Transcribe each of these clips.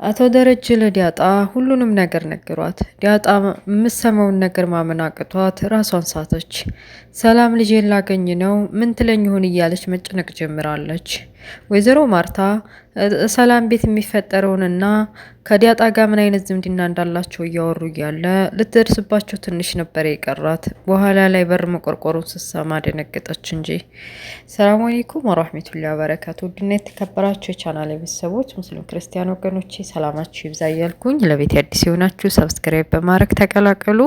አቶ ደረጀ ለዲያጣ ሁሉንም ነገር ነገሯት። ዲያጣ የምትሰማውን ነገር ማመን አቅቷት ራሷን ሳተች። ሰላም ልጄን ላገኝ ነው ምን ትለኝ ይሆን እያለች መጨነቅ ጀምራለች። ወይዘሮ ማርታ ሰላም ቤት የሚፈጠረውንና ከዲያጣ ጋር ምን አይነት ዝምድና እንዳላቸው እያወሩ እያለ ልትደርስባቸው ትንሽ ነበር የቀራት። በኋላ ላይ በር መቆርቆሩን ስትሰማ ደነገጠች እንጂ። ሰላም አለይኩም ወራህመቱላሂ ወበረካቱ። ውድና የተከበራችሁ የቻናል ቤተሰቦች ሙስሊም ክርስቲያን ወገኖቼ ሰላማችሁ ይብዛ እያልኩኝ ለቤት አዲስ የሆናችሁ ሰብስክራይብ በማድረግ ተቀላቀሉ።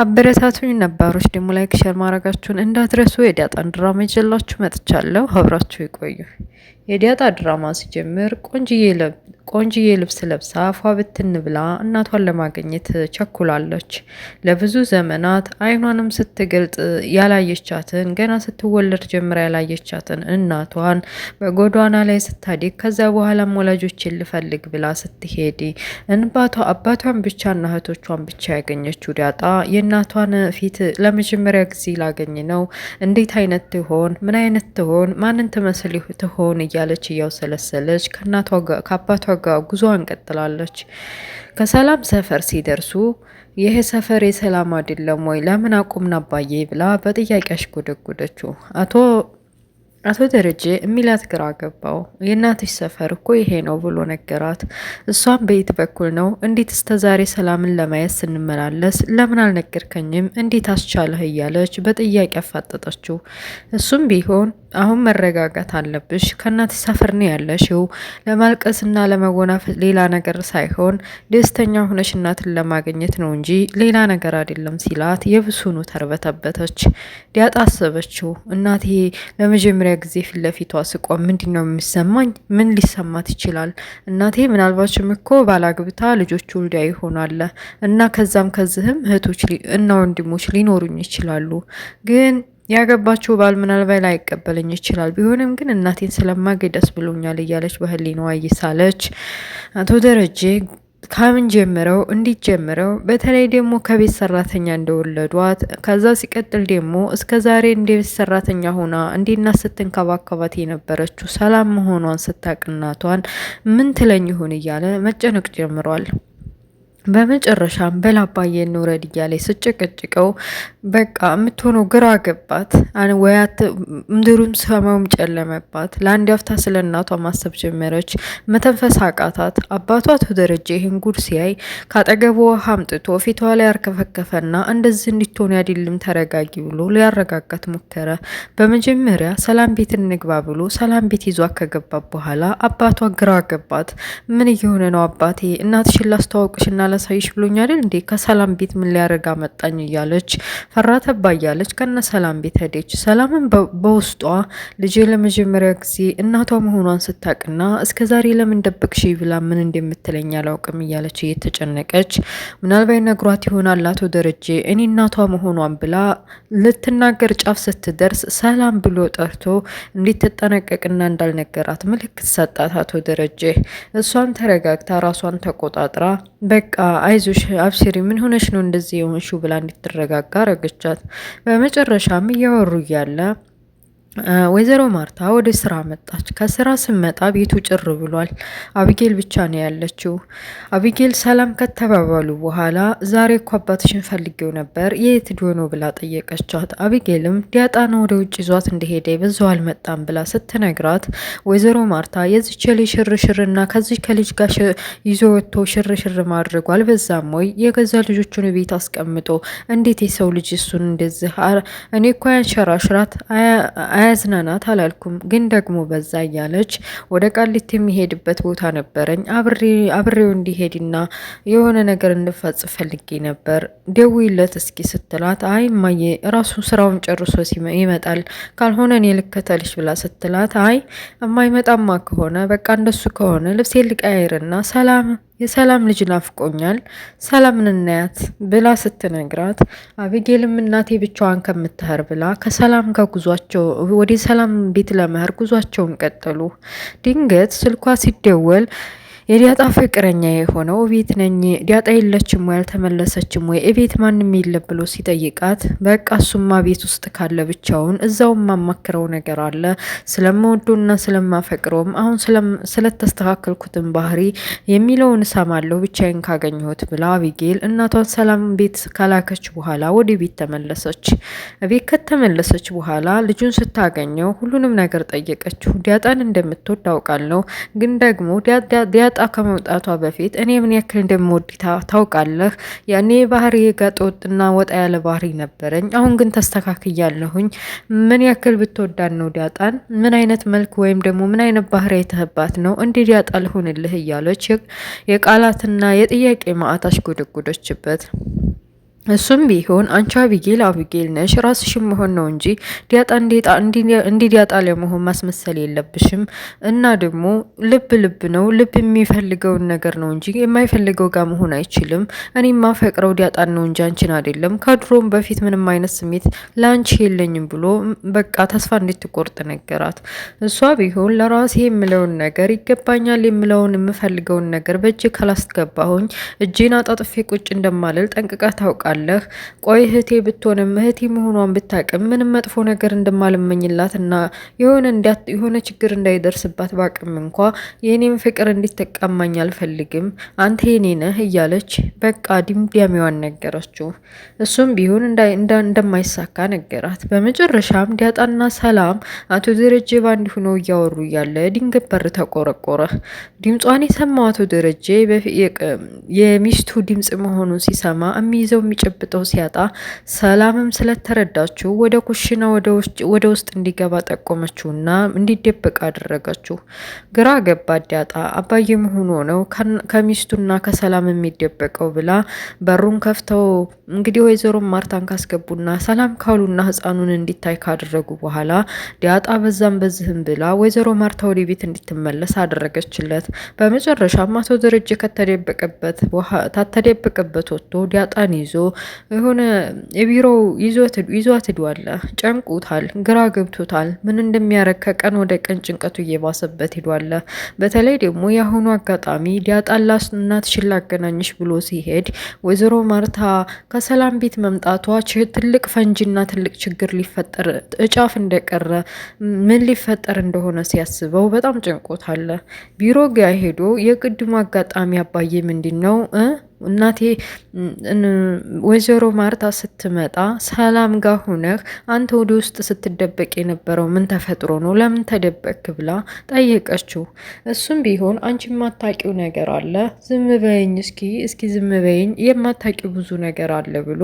አበረታቱኝ። ነባሮች ደግሞ ላይክ ሼር ማድረጋችሁን እንዳትረሱ። የዲያጣን ድራማ ይዤላችሁ መጥቻለሁ። አብራችሁ ይቆዩ። የዲያጣ ድራማ ሲጀምር ቆንጅዬ ልብስ ለብሳ ፏ ብትን ብላ እናቷን ለማግኘት ቸኩላለች። ለብዙ ዘመናት አይኗንም ስትገልጥ ያላየቻትን ገና ስትወለድ ጀምራ ያላየቻትን እናቷን በጎዳና ላይ ስታድግ ከዛ በኋላም ወላጆችን ልፈልግ ብላ ስትሄድ አባቷን ብቻና እህቶቿን ብቻ ያገኘችው ዳጣ የእናቷን ፊት ለመጀመሪያ ጊዜ ላገኝ ነው፣ እንዴት አይነት ትሆን፣ ምን አይነት ትሆን፣ ማንን ትመስል ትሆን እያለች እያውሰለሰለች ከአባቷ ጋር ጉዞዋን ቀጥላለች። ከሰላም ሰፈር ሲደርሱ ይህ ሰፈር የሰላም አይደለም ወይ ለምን አቁምን አባዬ ብላ በጥያቄ አሽጎደጎደችው። አቶ ደረጀ የሚላት ግራ ገባው። የእናትሽ ሰፈር እኮ ይሄ ነው ብሎ ነገራት። እሷም በየት በኩል ነው? እንዴት እስከዛሬ ሰላምን ለማየት ስንመላለስ ለምን አልነገርከኝም? እንዴት አስቻለህ? እያለች በጥያቄ አፋጠጠችው። እሱም ቢሆን አሁን መረጋጋት አለብሽ፣ ከእናትሽ ሰፈር ነው ያለሽው፣ ለማልቀስና ለመጎናፈስ ሌላ ነገር ሳይሆን ደስተኛ ሆነሽ እናትን ለማግኘት ነው እንጂ ሌላ ነገር አይደለም ሲላት የብሱኑ ተርበተበተች። ዲያጣ አሰበችው። እናቴ ለመጀመሪያ ጊዜ ፊት ለፊቷ ስቆም ምንድነው የሚሰማኝ? ምን ሊሰማት ይችላል? እናቴ ምናልባችም እኮ ባላግብታ ልጆች ወልዳ ይሆናል እና ከዛም ከዚህም እህቶች እና ወንድሞች ሊኖሩኝ ይችላሉ። ግን ያገባችው ባል ምናልባት ላይቀበለኝ ይችላል። ቢሆንም ግን እናቴን ስለማገኝ ደስ ብሎኛል እያለች በህሊናዋ እየሳለች አቶ ደረጀ ከምን ጀምረው እንዲጀምረው በተለይ ደግሞ ከቤት ሰራተኛ እንደወለዷት ከዛ ሲቀጥል ደግሞ እስከ ዛሬ እንደ ቤት ሰራተኛ ሆና እንዴና ስትንከባከባት የነበረችው ሰላም መሆኗን ስታቅናቷን ምን ትለኝ ይሆን እያለ መጨነቅ ጀምሯል። በመጨረሻም በላባዬ እንውረድ እያለ ስጨቀጭቀው በቃ የምትሆነው ግራ ገባት። ወያት ምድሩም ሰማዩም ጨለመባት። ለአንድ አፍታ ስለ እናቷ ማሰብ ጀመረች። መተንፈስ አቃታት። አባቷ አቶ ደረጀ ይህን ጉድ ሲያይ ካጠገቡ ውሃ አምጥቶ ፊቷ ላይ ያርከፈከፈና እንደዚህ እንድትሆን ያድልም ተረጋጊ ብሎ ሊያረጋጋት ሞከረ። በመጀመሪያ ሰላም ቤት እንግባ ብሎ ሰላም ቤት ይዟ ከገባ በኋላ አባቷ ግራ ገባት። ምን እየሆነ ነው አባቴ? እናትሽን ላስተዋውቅሽና ላሳይሽ ብሎኛል እንዴ? ከሰላም ቤት ምን ሊያረጋ መጣኝ እያለች ፈራተባ እያለች ከነ ሰላም ቤት ሄደች። ሰላምን በውስጧ ልጄ ለመጀመሪያ ጊዜ እናቷ መሆኗን ስታቅና እስከዛሬ ለምን ደብቅሽ ብላ ምን እንደምትለኝ አላውቅም እያለች እየተጨነቀች ምናልባት ነግሯት ይሆናል አቶ ደረጀ እኔ እናቷ መሆኗን ብላ ልትናገር ጫፍ ስትደርስ ሰላም ብሎ ጠርቶ እንድትጠነቀቅና እንዳልነገራት ምልክት ሰጣት አቶ ደረጀ። እሷን ተረጋግታ ራሷን ተቆጣጥራ በቃ አይዞሽ አብሽሪ ምን ሆነሽ ነው እንደዚህ የሆንሽው ብላ እንድትረጋጋ ረገቻት። በመጨረሻም እያወሩ እያለ ወይዘሮ ማርታ ወደ ስራ መጣች። ከስራ ስመጣ ቤቱ ጭር ብሏል። አቢጌል ብቻ ነው ያለችው። አቢጌል ሰላም ከተባባሉ በኋላ ዛሬ እኮ አባትሽን ፈልጌው ነበር የት ሄዶ ነው ብላ ጠየቀቻት። አቢጌልም ዲያጣ ነው ወደ ውጭ ይዟት እንደሄደ በዛው አልመጣም ብላ ስትነግራት ወይዘሮ ማርታ የዚች ልጅ ሽርሽርና ከዚህ ከልጅ ጋር ይዞ ወጥቶ ሽርሽር ማድረጉ አልበዛም ወይ? የገዛ ልጆቹን ቤት አስቀምጦ እንዴት የሰው ልጅ እሱን እንደዚህ እኔ እኮ ያንሸራሽራት አያዝናናት አላልኩም፣ ግን ደግሞ በዛ እያለች ወደ ቃሊቲ የሚሄድበት ቦታ ነበረኝ አብሬው እንዲሄድና የሆነ ነገር እንድፈጽ ፈልጌ ነበር ደውይለት እስኪ ስትላት አይ እማዬ ራሱ ስራውን ጨርሶ ይመጣል ካልሆነ እኔ ልከተልሽ ብላ ስትላት አይ እማይመጣማ ከሆነ በቃ እንደሱ ከሆነ ልብሴ ልቀያይርና የሰላም ልጅ ናፍቆኛል ሰላምን እናያት ብላ ስትነግራት አቢጌልም እናቴ ብቻዋን ከምትሄር ብላ ከሰላም ጋር ጉዟቸው ወደ ሰላም ቤት ለመሄድ ጉዟቸውን ቀጠሉ። ድንገት ስልኳ ሲደወል የዲያጣ ፍቅረኛ የሆነው ቤት ነኝ፣ ዲያጣ የለችም ወይ አልተመለሰችም ወይ እቤት ማንም የለ ብሎ ሲጠይቃት በቃ እሱማ ቤት ውስጥ ካለ ብቻውን እዛው ማማክረው ነገር አለ ስለምወዶና ስለማፈቅረውም አሁን ስለተስተካከልኩትን ባህሪ የሚለውን እሰማለሁ ብቻዬን ካገኘሁት ብላ አቢጌል እናቷን ሰላም ቤት ካላከች በኋላ ወደ ቤት ተመለሰች። ቤት ከተመለሰች በኋላ ልጁን ስታገኘው ሁሉንም ነገር ጠየቀችው። ዲያጣን እንደምትወድ አውቃለሁ፣ ግን ደግሞ ዲያጣ ከመውጣቷ በፊት እኔ ምን ያክል እንደምወድታ ታውቃለህ? ያኔ ባህሪ ጋጠ ወጥና ወጣ ያለ ባህሪ ነበረኝ፣ አሁን ግን ተስተካክያለሁኝ። ምን ያክል ብትወዳን ነው ዲያጣን? ምን አይነት መልክ ወይም ደግሞ ምን አይነት ባህሪ አይተህባት ነው እንዲህ ዲያጣ ልሆንልህ እያለች የቃላትና የጥያቄ ማዕታሽ ጎደጎደችበት። እሱም ቢሆን አንቺ አቢጌል ነሽ፣ ራስሽም መሆን ነው እንጂ ዲያጣ እንዲ ዲያጣ ለመሆን ማስመሰል የለብሽም። እና ደግሞ ልብ ነው፣ ልብ የሚፈልገውን ነገር ነው እንጂ የማይፈልገው ጋር መሆን አይችልም። እኔ ማፈቅረው ዲያጣን ነው እንጂ አንቺን አይደለም። ከድሮም በፊት ምንም አይነት ስሜት ለአንቺ የለኝም ብሎ በቃ ተስፋ እንድትቆርጥ ነገራት። እሷ ቢሆን ለራሴ የምለውን ነገር ይገባኛል የምለውን የምፈልገውን ነገር በእጅ ካላስገባሁኝ እጄን አጣጥፌ ቁጭ እንደማልል ጠንቅቃ ታውቃል። ቆይ እህቴ ብትሆንም እህቴ መሆኗን ብታቅም ምንም መጥፎ ነገር እንደማልመኝላት እና የሆነ ችግር እንዳይደርስባት ባቅም እንኳ የኔም ፍቅር እንዲተቀማኝ አልፈልግም፣ አንተ የኔ ነህ እያለች በቃ ድምዳሜዋን ነገረችው። እሱም ቢሆን እንደማይሳካ ነገራት። በመጨረሻም ዲያጣና ሰላም አቶ ደረጀ ባንድ ሆነው እያወሩ እያለ ድንገት በር ተቆረቆረ። ድምጿን የሰማው አቶ ደረጀ የሚስቱ ድምጽ መሆኑን ሲሰማ የሚይዘው ጨብጠው ሲያጣ ሰላምም ስለተረዳችው ወደ ኩሽና ወደ ውስጥ እንዲገባ ጠቆመችውና እንዲደበቅ አደረገችው። ግራ ገባ ዲያጣ። አባዬ መሆኑ ነው ከሚስቱና ከሰላም የሚደበቀው ብላ በሩን ከፍተው እንግዲህ ወይዘሮ ማርታን ካስገቡና ሰላም ካሉና ህፃኑን እንዲታይ ካደረጉ በኋላ ዲያጣ በዛም በዝህም ብላ ወይዘሮ ማርታ ወደ ቤት እንድትመለስ አደረገችለት። በመጨረሻም አቶ ደረጀ ከተደበቀበት ወጥቶ ዲያጣን ይዞ የሆነ የቢሮው ይዟት ሄዷል። ጨንቁታል፣ ግራ ገብቶታል። ምን እንደሚያረግ ከቀን ወደ ቀን ጭንቀቱ እየባሰበት ሄዷል። በተለይ ደግሞ የአሁኑ አጋጣሚ ዲያጣን እናትሽን ላገናኝሽ ብሎ ሲሄድ ወይዘሮ ማርታ ከሰላም ቤት መምጣቷ ትልቅ ፈንጂና ትልቅ ችግር ሊፈጠር እጫፍ እንደቀረ ምን ሊፈጠር እንደሆነ ሲያስበው በጣም ጨንቆታል። ቢሮ ጋ ሄዶ የቅድሙ አጋጣሚ አባዬ ምንድን ነው እናቴ ወይዘሮ ማርታ ስትመጣ ሰላም ጋር ሆነህ አንተ ወደ ውስጥ ስትደበቅ የነበረው ምን ተፈጥሮ ነው? ለምን ተደበቅ ብላ ጠየቀችው። እሱም ቢሆን አንቺ የማታውቂው ነገር አለ፣ ዝም በይኝ እስኪ ዝም በይኝ፣ የማታውቂው ብዙ ነገር አለ ብሎ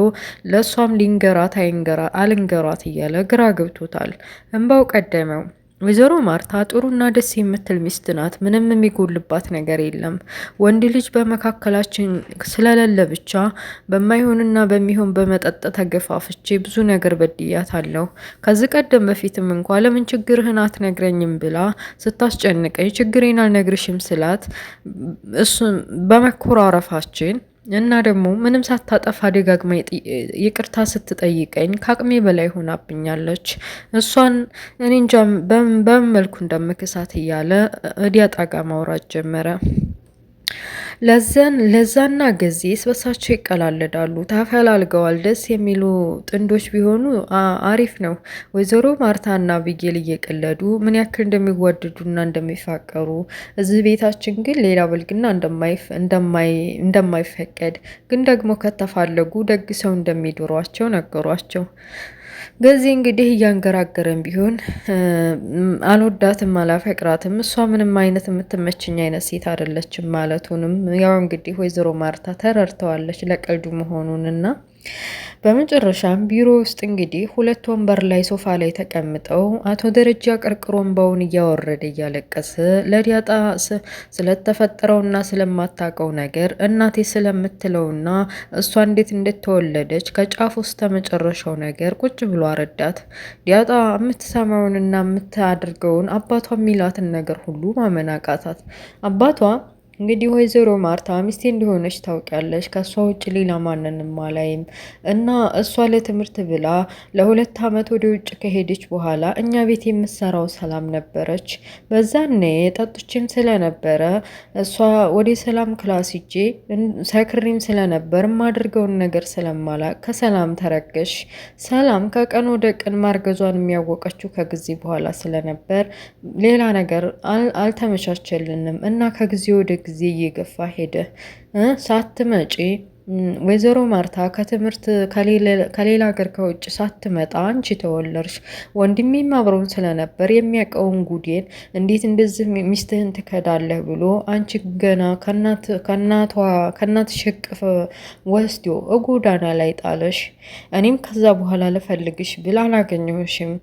ለእሷም ሊንገራት አልንገራት እያለ ግራ ገብቶታል። እንባው ቀደመው። ወይዘሮ ማርታ ጥሩና ደስ የምትል ሚስት ናት። ምንም የሚጎልባት ነገር የለም። ወንድ ልጅ በመካከላችን ስለሌለ ብቻ በማይሆንና በሚሆን በመጠጥ ተገፋፍቼ ብዙ ነገር በድያታለሁ። ከዚህ ቀደም በፊትም እንኳ ለምን ችግርህን አትነግረኝም ብላ ስታስጨንቀኝ ችግሬን አልነግርሽም ስላት እሱም በመኮራረፋችን እና ደግሞ ምንም ሳታጠፋ ደጋግማ ይቅርታ ስትጠይቀኝ ከአቅሜ በላይ ሆናብኛለች። እሷን እኔ እንጃ በምን መልኩ እንደምክሳት እያለ ዲያጣ ጋ ማውራት ጀመረ። ለዛና ጊዜ ስበሳቸው ይቀላለዳሉ፣ ተፈላልገዋል። ደስ የሚሉ ጥንዶች ቢሆኑ አሪፍ ነው። ወይዘሮ ማርታና አቢጌል እየቀለዱ ምን ያክል እንደሚወደዱና እንደሚፋቀሩ፣ እዚህ ቤታችን ግን ሌላ ብልግና እንደማይፈቀድ ግን ደግሞ ከተፋለጉ ደግ ሰው እንደሚድሯቸው ነገሯቸው። ገዚህ እንግዲህ እያንገራገረን ቢሆን አልወዳትም፣ አላፈቅራትም፣ እሷ ምንም አይነት የምትመችኝ አይነት ሴት አይደለችም ማለቱንም ያው እንግዲህ ወይዘሮ ማርታ ተረድተዋለች ለቀልዱ መሆኑንና በመጨረሻም ቢሮ ውስጥ እንግዲህ ሁለት ወንበር ላይ ሶፋ ላይ ተቀምጠው አቶ ደረጃ ቀርቅሮ እንባውን እያወረደ እያለቀሰ ለዲያጣ ስለተፈጠረውና ስለማታውቀው ነገር እናቴ ስለምትለውና እሷ እንዴት እንደተወለደች ከጫፍ ውስጥ ተመጨረሻው ነገር ቁጭ ብሎ አረዳት። ዲያጣ የምትሰማውንና የምታደርገውን አባቷ የሚላትን ነገር ሁሉ ማመን አቃታት። አባቷ እንግዲህ ወይዘሮ ማርታ ሚስቴ እንደሆነች ታውቂያለሽ። ከእሷ ውጭ ሌላ ማንንም አላይም እና እሷ ለትምህርት ብላ ለ2 ዓመት ወደ ውጭ ከሄደች በኋላ እኛ ቤት የምሰራው ሰላም ነበረች። በዛኔ ጠጥቼም ስለነበረ እሷ ወደ ሰላም ክላስ ሂጄ ሰክሬም ስለነበር የማደርገውን ነገር ስለማላቅ ከሰላም ተረገሽ። ሰላም ከቀን ወደ ቀን ማርገዟን የሚያወቀችው ከጊዜ በኋላ ስለነበር ሌላ ነገር አልተመቻቸልንም እና ከጊዜ ወደ ጊዜ እየገፋ ሄደ። ሳትመጪ ወይዘሮ ማርታ ከትምህርት ከሌላ ሀገር ከውጭ ሳትመጣ አንቺ ተወለድሽ። ወንድሜም አብረውን ስለነበር የሚያውቀውን ጉዴን እንዴት እንደዚህ ሚስትህን ትከዳለህ ብሎ አንቺ ገና ከእናት ሸቅፍ ወስዶ ጎዳና ላይ ጣለሽ። እኔም ከዛ በኋላ ልፈልግሽ ብል አላገኘሁሽም።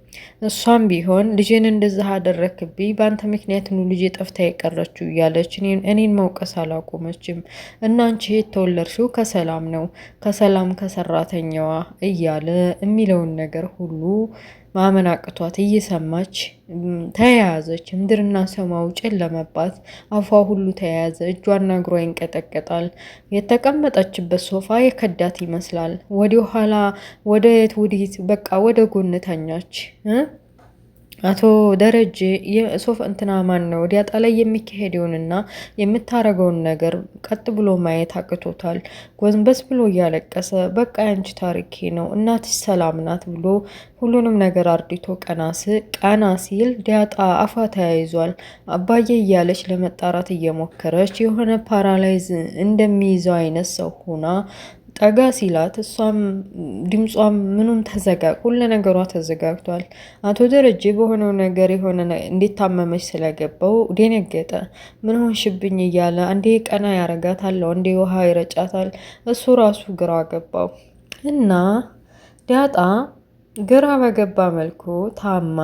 እሷም ቢሆን ልጄን እንደዚህ አደረክብኝ፣ በአንተ ምክንያት ነው ልጄ ጠፍታ የቀረችው እያለች እኔን መውቀስ አላቆመችም። እና አንቺ የተወለድሽው ከሰላም ነው፣ ከሰላም ከሰራተኛዋ እያለ የሚለውን ነገር ሁሉ ማመን አቅቷት እየሰማች ተያያዘች። ምድርና ሰማዩ ጨለመባት። አፏ ሁሉ ተያያዘ። እጇና እግሯ ይንቀጠቀጣል። የተቀመጠችበት ሶፋ የከዳት ይመስላል። ወደ ኋላ ወደ የት ወዲት በቃ ወደ ጎን ተኛች። አቶ ደረጀ የሶፍ እንትና ማን ነው ዲያጣ ላይ የሚካሄደውንና የምታረገውን ነገር ቀጥ ብሎ ማየት አቅቶታል። ጎንበስ ብሎ እያለቀሰ በቃ ያንቺ ታሪኬ ነው እናትሽ ሰላም ናት ብሎ ሁሉንም ነገር አርዲቶ ቀና ሲል ዲያጣ አፏ ተያይዟል። አባዬ እያለች ለመጣራት እየሞከረች የሆነ ፓራላይዝ እንደሚይዘው አይነት ሰው ሆና ጠጋ ሲላት እሷም ድምጿም ምኑም ሁሉ ነገሯ ተዘጋግቷል። አቶ ደረጀ በሆነው ነገር የሆነ እንዴት ታመመች ስለገባው ደነገጠ። ምን ሆንሽብኝ እያለ አንዴ ቀና ያረጋታል፣ አንዴ ውሃ ይረጫታል። እሱ ራሱ ግራ ገባው እና ዳጣ ግራ በገባ መልኩ ታማ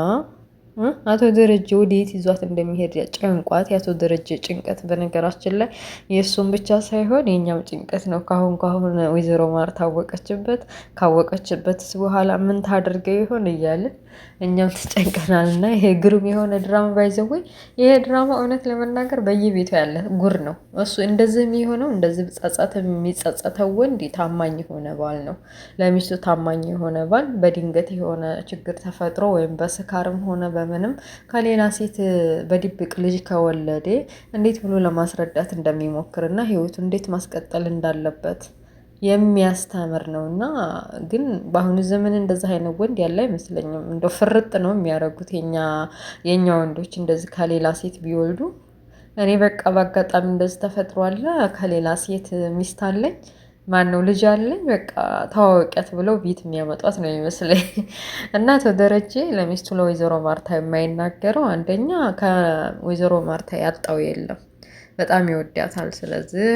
አቶ ደረጀ ወዴት ይዟት እንደሚሄድ ጨንቋት። የአቶ ደረጀ ጭንቀት በነገራችን ላይ የእሱም ብቻ ሳይሆን የኛም ጭንቀት ነው። ካሁን ወይዘሮ ማር ካወቀችበት በኋላ ምን ታደርገው ይሆን እያልን እኛም ተጨንቀናል። እና ይሄ ግሩም የሆነ ድራማ ባይዘወይ ይሄ ድራማ እውነት ለመናገር በየቤቱ ያለ ጉር ነው። እሱ እንደዚህ የሚሆነው እንደዚህ የሚጸጸተው ወንድ ታማኝ የሆነ ባል ነው። ለሚስቱ ታማኝ የሆነ ባል በድንገት የሆነ ችግር ተፈጥሮ ወይም በስካርም ሆነ በምንም ከሌላ ሴት በድብቅ ልጅ ከወለደ እንዴት ብሎ ለማስረዳት እንደሚሞክርና ህይወቱ እንዴት ማስቀጠል እንዳለበት የሚያስተምር ነው። እና ግን በአሁኑ ዘመን እንደዛ አይነት ወንድ ያለ አይመስለኝም። እንደው ፍርጥ ነው የሚያደርጉት የኛ ወንዶች እንደዚህ ከሌላ ሴት ቢወልዱ። እኔ በቃ በአጋጣሚ እንደዚህ ተፈጥሯል። ከሌላ ሴት ሚስት አለኝ ማነው ልጅ አለኝ በቃ ታዋቂያት ብለው ቤት የሚያመጧት ነው ይመስለኝ። እና አቶ ደረጀ ለሚስቱ ለወይዘሮ ማርታ የማይናገረው አንደኛ ከወይዘሮ ማርታ ያጣው የለም፣ በጣም ይወዳታል። ስለዚህ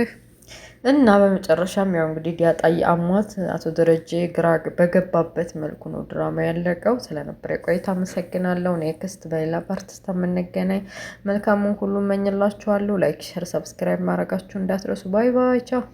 እና በመጨረሻም ያው እንግዲህ ዲያጣይ አሟት አቶ ደረጀ ግራ በገባበት መልኩ ነው ድራማ ያለቀው። ስለነበረ ቆይታ አመሰግናለሁ። ኔክስት በሌላ ፓርት እስከምንገናኝ መልካሙን ሁሉ እመኝላችኋለሁ። ላይክ፣ ሼር፣ ሰብስክራይብ ማድረጋችሁ እንዳትረሱ። ባይ ባይ፣ ቻው።